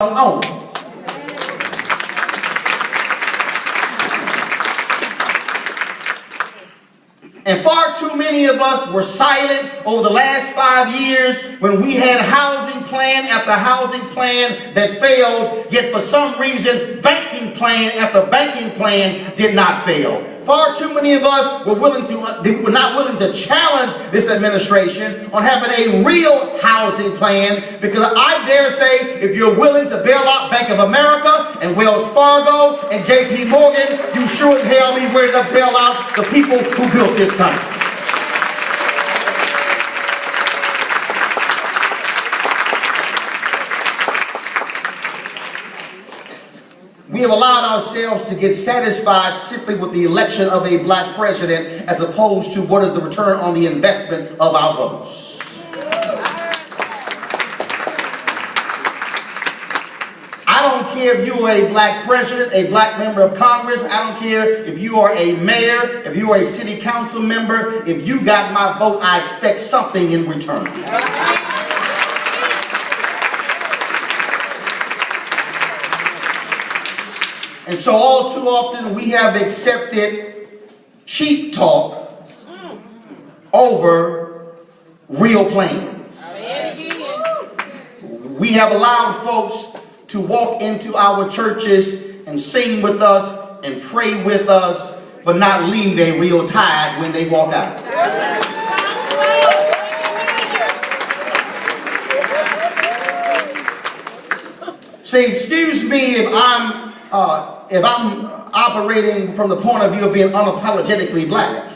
on it. And far too many of us were silent over the last 5 years when we had housing plan after housing plan that failed, yet for some reason banking plan after banking plan did not fail. Far too many of us were not willing to challenge this administration on having a real housing plan, because I dare say if you're willing to bail out Bank of America and Wells Fargo and JP Morgan, you sure as hell be ready to bail out the people who built this country. We have allowed ourselves to get satisfied simply with the election of a black president as opposed to what is the return on the investment of our votes. I don't care if you are a black president, a black member of Congress. I don't care if you are a mayor, if you are a city council member. If you got my vote, I expect something in return. And so all too often we have accepted cheap talk over real plans. We have allowed folks to walk into our churches and sing with us and pray with us, but not leave a real tithe when they walk out. See, excuse me if I'm operating from the point of view of being unapologetically black,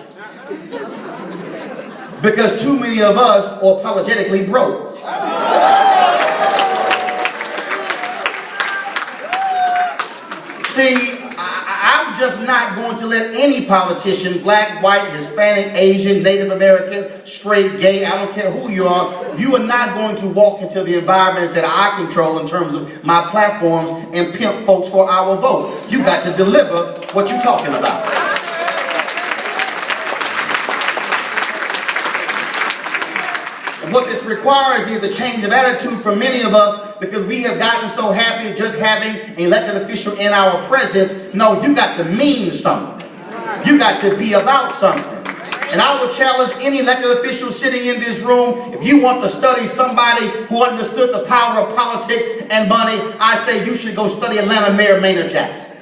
because too many of us are apologetically broke. See, I'm just not going to let any politician, black, white, Hispanic, Asian, Native American, straight, gay, I don't care who you are not going to walk into the environments that I control in terms of my platforms and pimp folks for our vote. You got to deliver what you're talking about. And what this requires is a change of attitude for many of us, because we have gotten so happy just having an elected official in our presence. No, you got to mean something. You got to be about something. And I would challenge any elected official sitting in this room, if you want to study somebody who understood the power of politics and money, I say you should go study Atlanta Mayor Maynard Jackson.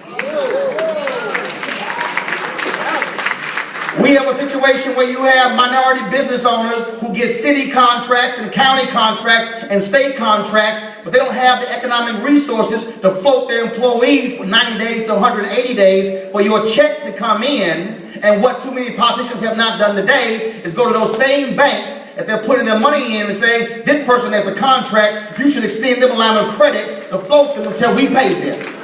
We have a situation where you have minority business owners who get city contracts and county contracts and state contracts, but they don't have the economic resources to float their employees for 90 days to 180 days for your check to come in. And what too many politicians have not done today is go to those same banks that they're putting their money in and say, this person has a contract, you should extend them a line of credit to float them until we pay them.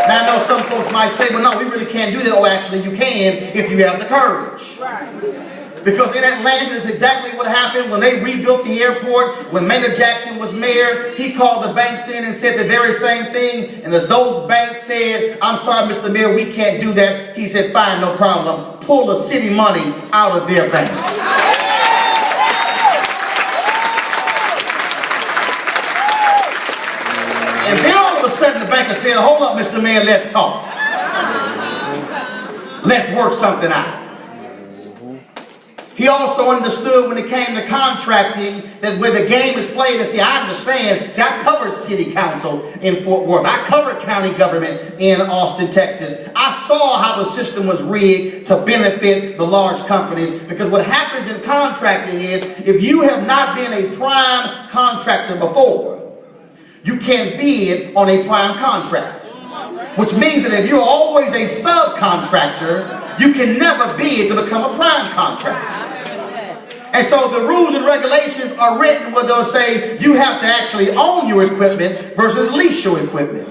Now I know some folks might say, well, no, we really can't do that. Oh, actually you can if you have the courage. Because in Atlanta, it's exactly what happened when they rebuilt the airport. When Maynard Jackson was mayor, he called the banks in and said the very same thing. And as those banks said, I'm sorry, Mr. Mayor, we can't do that, he said, fine, no problem. Pull the city money out of their banks. And then all of a sudden the banker said, hold up, Mr. Mayor, let's talk. Let's work something out. He also understood when it came to contracting that where the game is played, and see, I understand. See, I covered city council in Fort Worth. I covered county government in Austin, Texas. I saw how the system was rigged to benefit the large companies, because what happens in contracting is if you have not been a prime contractor before, you can't bid on a prime contract. Which means that if you're always a subcontractor, you can never bid to become a prime contractor. And so the rules and regulations are written where they'll say you have to actually own your equipment versus lease your equipment.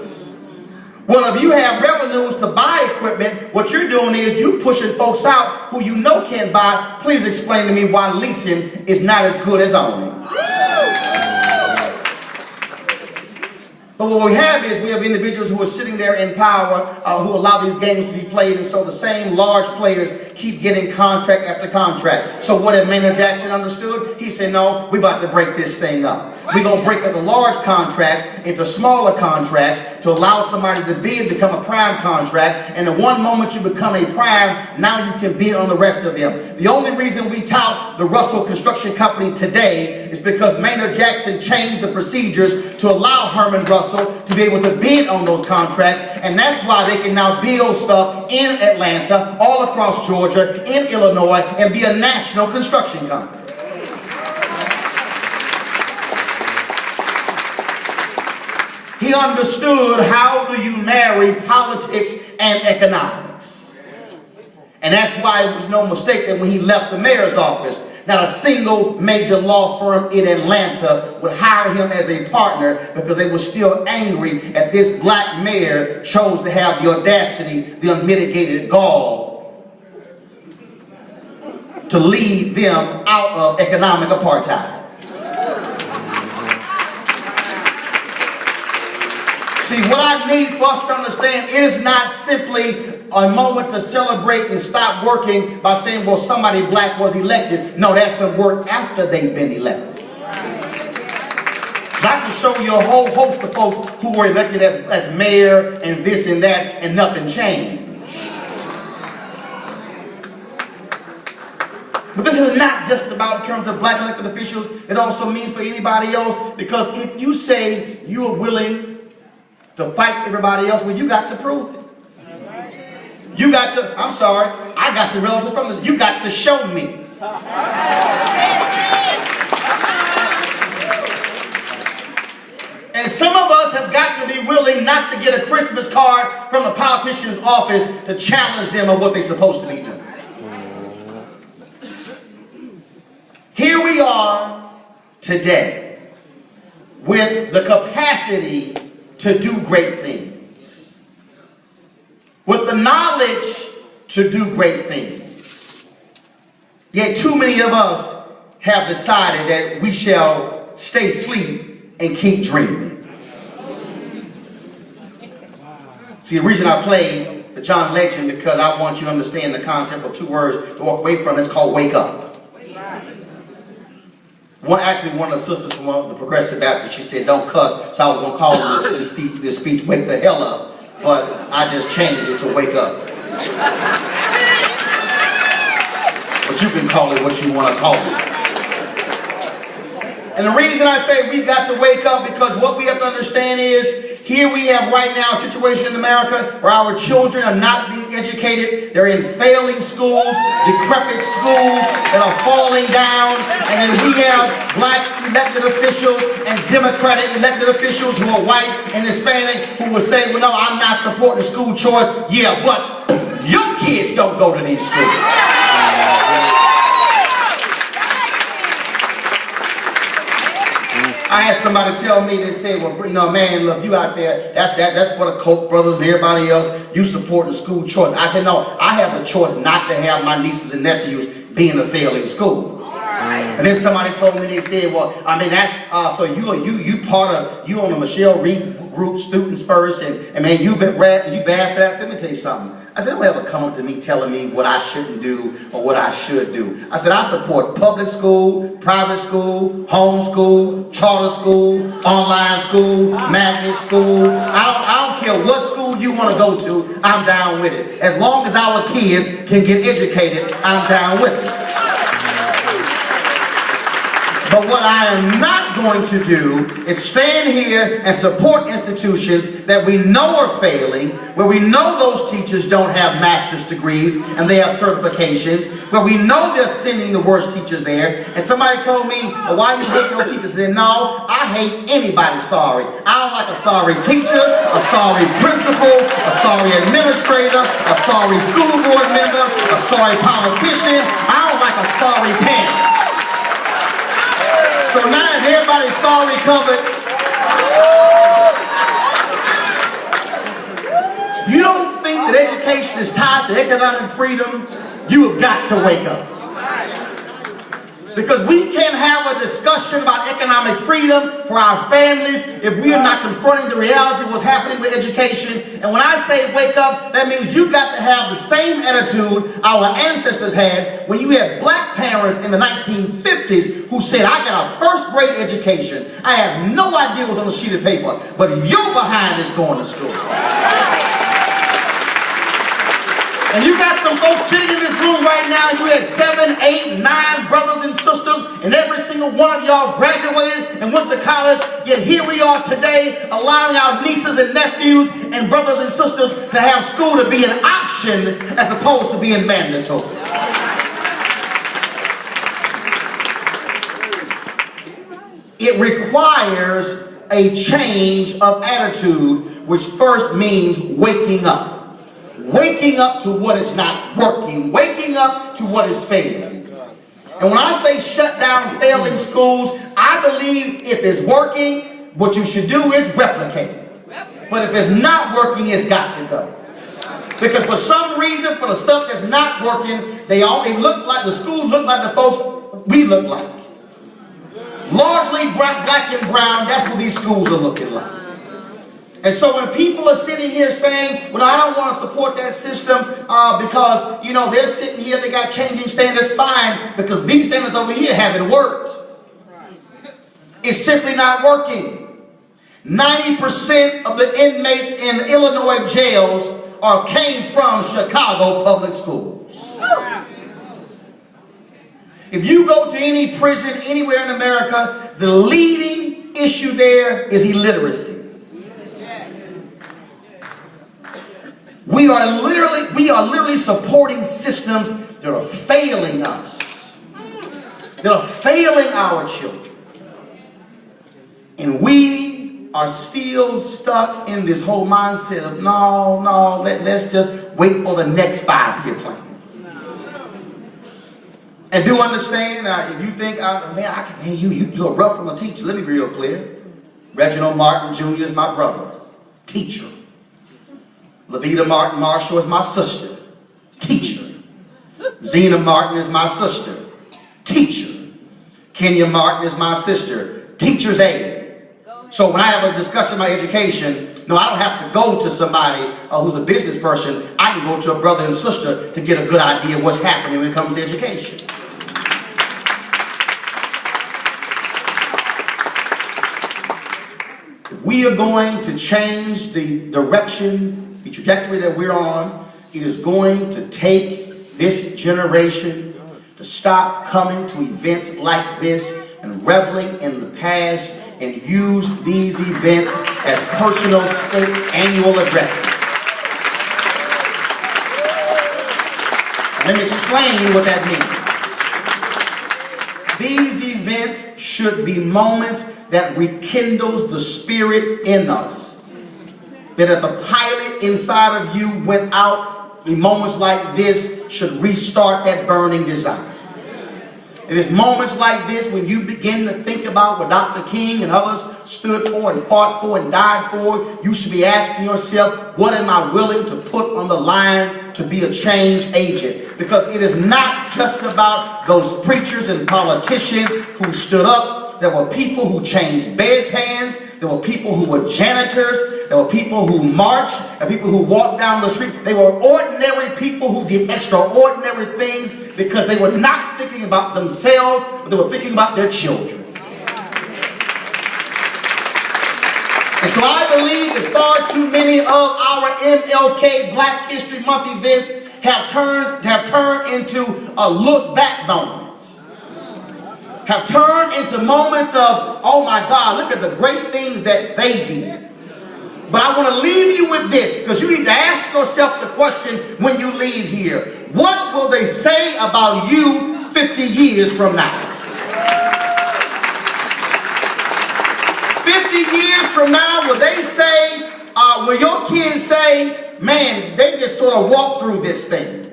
Well, if you have revenues to buy equipment, what you're doing is you pushing folks out who you know can buy. Please explain to me why leasing is not as good as owning. But what we have is we have individuals who are sitting there in power who allow these games to be played, and so the same large players keep getting contract after contract. So what had Maynard Jackson understood? He said, no, we about to break this thing up. We're going to break up the large contracts into smaller contracts to allow somebody to bid to become a prime contract. And the one moment you become a prime, now you can bid on the rest of them. The only reason we tout the Russell Construction Company today is because Maynard Jackson changed the procedures to allow Herman Russell to be able to bid on those contracts. And that's why they can now build stuff in Atlanta, all across Georgia, in Illinois, and be a national construction company. He understood, how do you marry politics and economics? And that's why it was no mistake that when he left the mayor's office, not a single major law firm in Atlanta would hire him as a partner, because they were still angry at this black mayor chose to have the audacity, the unmitigated gall to lead them out of economic apartheid. See, what I need for us to understand, it is not simply a moment to celebrate and stop working by saying, well, somebody black was elected. No, that's some work after they've been elected. So I can show you a whole host of folks who were elected as mayor and this and that, and nothing changed. But this is not just about in terms of black elected officials. It also means for anybody else, because if you say you are willing to fight everybody else, well, you got to prove it. You got to, I'm sorry, I got some relatives from this. You got to show me. And some of us have got to be willing not to get a Christmas card from a politician's office to challenge them on what they're supposed to be doing. Here we are today with the capacity to do great things, with the knowledge to do great things. Yet too many of us have decided that we shall stay asleep and keep dreaming. See, the reason I played the John Legend, because I want you to understand the concept of two words to walk away from. It's called wake up. One of the sisters from the Progressive Baptist, she said, don't cuss. So I was going to call this speech, wake the hell up. But I just changed it to wake up. But you can call it what you want to call it. And the reason I say we've got to wake up, because what we have to understand is, here we have right now a situation in America where our children are not being educated. They're in failing schools, decrepit schools that are falling down. And then we have black elected officials and Democratic elected officials who are white and Hispanic who will say, well, no, I'm not supporting school choice. Yeah, but your kids don't go to these schools. I had somebody tell me, they said, well, you know, man, look, you out there, that's for the Koch brothers and everybody else, you supporting school choice. I said, no, I have the choice not to have my nieces and nephews be in a failing school. And then somebody told me, they said, well, I mean, that's, so you part of, you on the Michelle Reed group, Students First, and man, you bad for that. So let me tell you something. I said, don't ever come up to me telling me what I shouldn't do or what I should do. I said, I support public school, private school, home school, charter school, online school, magnet school. I don't care what school you want to go to, I'm down with it. As long as our kids can get educated, I'm down with it. But what I am not going to do is stand here and support institutions that we know are failing, where we know those teachers don't have master's degrees and they have certifications, where we know they're sending the worst teachers there. And somebody told me, well, why you hate those teachers? I said, no, I hate anybody sorry. I don't like a sorry teacher, a sorry principal, a sorry administrator, a sorry school board member, a sorry politician. I don't like a sorry parent. So now is everybody sorry covered? If you don't think that education is tied to economic freedom, you have got to wake up. Because we can't have a discussion about economic freedom for our families if we are not confronting the reality of what's happening with education. And when I say wake up, that means you got to have the same attitude our ancestors had when you had black parents in the 1950s who said, I got a first grade education. I have no idea what's on a sheet of paper, but your behind is going to school. And you got some folks sitting in this room right now, you had 7, 8, 9 brothers and sisters, and every single one of y'all graduated and went to college, yet here we are today allowing our nieces and nephews and brothers and sisters to have school to be an option as opposed to being mandatory. It requires a change of attitude, which first means waking up. Waking up to what is not working. Waking up to what is failing. And when I say shut down failing schools, I believe if it's working, what you should do is replicate it. But if it's not working, it's got to go. Because for some reason, for the stuff that's not working, they look like, the schools look like the folks we look like. Largely black and brown, that's what these schools are looking like. And so when people are sitting here saying, well, I don't want to support that system because, you know, they're sitting here, they got changing standards, fine, because these standards over here haven't worked. It's simply not working. 90% of the inmates in Illinois jails came from Chicago public schools. If you go to any prison anywhere in America, the leading issue there is illiteracy. We are literally supporting systems that are failing us, that are failing our children. And we are still stuck in this whole mindset of no, let's just wait for the next 5-year plan. And do understand, if you think, you're rough from a teacher, let me be real clear. Roland Martin Jr. is my brother, teacher. Levita Martin Marshall is my sister, teacher. Zena Martin is my sister, teacher. Kenya Martin is my sister, teacher's aide. So when I have a discussion about education, no, I don't have to go to somebody who's a business person. I can go to a brother and sister to get a good idea of what's happening when it comes to education. We are going to change the direction, the trajectory that we're on. It is going to take this generation to stop coming to events like this and reveling in the past and use these events as personal state annual addresses. Let me explain what that means. These events should be moments that rekindles the spirit in us. That if the pilot inside of you went out, in moments like this should restart that burning desire. It is moments like this when you begin to think about what Dr. King and others stood for and fought for and died for. You should be asking yourself, what am I willing to put on the line to be a change agent? Because it is not just about those preachers and politicians who stood up. There were people who changed bedpans. There were people who were janitors. There were people who marched. There were people who walked down the street. They were ordinary people who did extraordinary things because they were not thinking about themselves, but they were thinking about their children. And so I believe that far too many of our MLK Black History Month events have turned into a look back moments. Have turned into moments of, oh my God, look at the great things that they did. But I want to leave you with this, because you need to ask yourself the question when you leave here. What will they say about you 50 years from now? 50 years from now, will they say, will your kids say, man, they just sort of walked through this thing?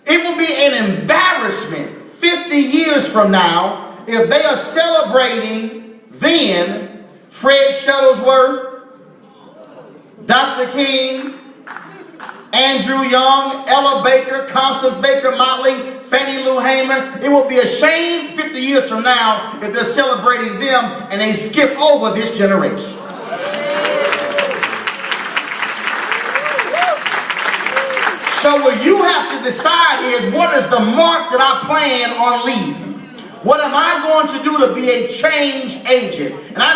It will be an embarrassment 50 years from now if they are celebrating then Fred Shuttlesworth, Dr. King, Andrew Young, Ella Baker, Constance Baker Motley, Fannie Lou Hamer. It will be a shame 50 years from now if they're celebrating them and they skip over this generation. So what you have to decide is, what is the mark that I plan on leaving? What am I going to do to be a change agent? And I